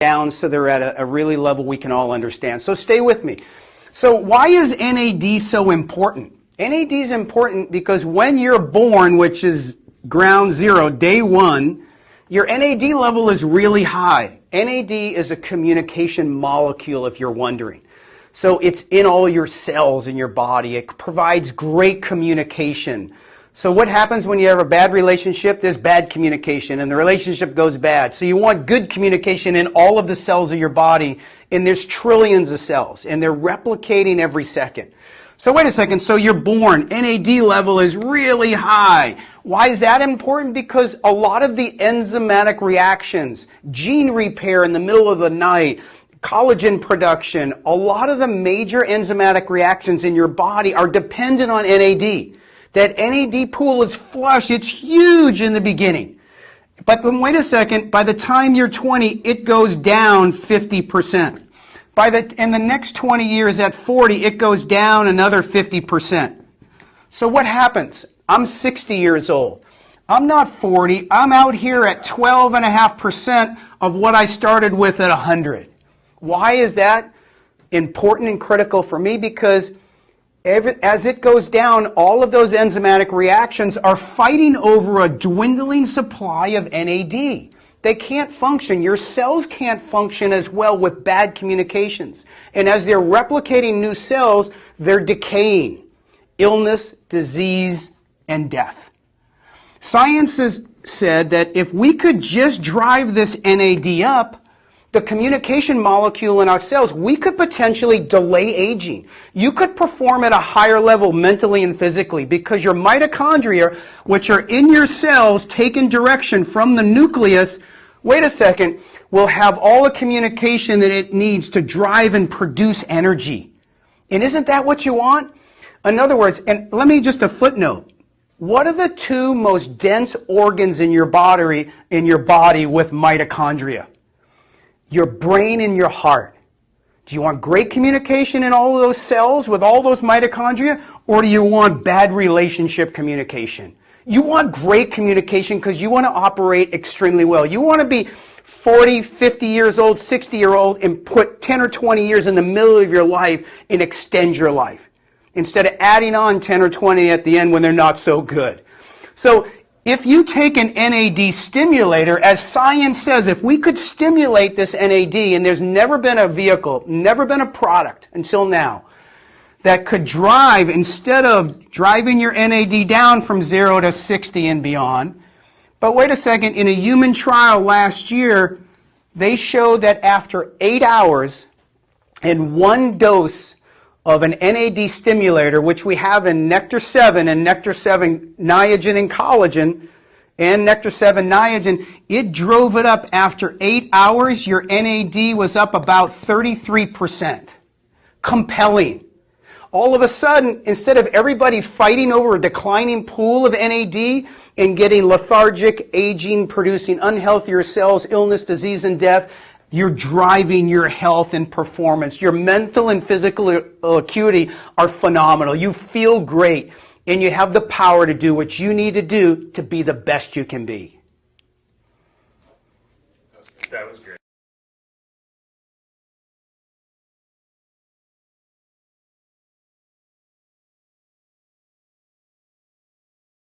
down so they're at a really level we can all understand. So stay with me. So why is NAD so important? NAD is important because when you're born, which is ground zero, day one, your NAD level is really high. NAD is a communication molecule, if you're wondering. So it's in all your cells in your body. It provides great communication. So what happens when you have a bad relationship? There's bad communication and the relationship goes bad. So you want good communication in all of the cells of your body, and there's trillions of cells and they're replicating every second. So wait a second, so you're born, NAD level is really high. Why is that important? Because a lot of the enzymatic reactions, gene repair in the middle of the night, collagen production, a lot of the major enzymatic reactions in your body are dependent on NAD. That NAD pool is flush, it's huge in the beginning. But then wait a second, by the time you're 20, it goes down 50%. In the next 20 years at 40, it goes down another 50%. So what happens? I'm 60 years old. I'm not 40, I'm out here at 12.5% of what I started with at 100. Why is that important and critical for me? Because as it goes down, all of those enzymatic reactions are fighting over a dwindling supply of NAD. They can't function. Your cells can't function as well with bad communications. And as they're replicating new cells, they're decaying. Illness, disease, and death. Science has said that if we could just drive this NAD up, the communication molecule in our cells, we could potentially delay aging. You could perform at a higher level mentally and physically because your mitochondria, which are in your cells, taking direction from the nucleus, wait a second, will have all the communication that it needs to drive and produce energy. And isn't that what you want? In other words, and let me just a footnote. What are the two most dense organs in your body with mitochondria? Your brain and your heart. Do you want great communication in all of those cells with all those mitochondria, or do you want bad relationship communication? You want great communication because you want to operate extremely well. You want to be 40, 50 years old, 60-year-old, and put 10 or 20 years in the middle of your life and extend your life, instead of adding on 10 or 20 at the end when they're not so good. So if you take an NAD stimulator, as science says, if we could stimulate this NAD, and there's never been a vehicle, never been a product until now, that could drive, instead of driving your NAD down from 0 to 60 and beyond. But wait a second, in a human trial last year, they showed that after 8 hours and one dose of an NAD stimulator, which we have in Nectar 7 and Nectar 7 Niagen and Collagen, and Nectar 7 Niagen, it drove it up after 8 hours. Your NAD was up about 33%. Compelling. All of a sudden, instead of everybody fighting over a declining pool of NAD and getting lethargic, aging, producing unhealthier cells, illness, disease, and death, you're driving your health and performance. Your mental and physical acuity are phenomenal. You feel great, and you have the power to do what you need to do to be the best you can be. That was great.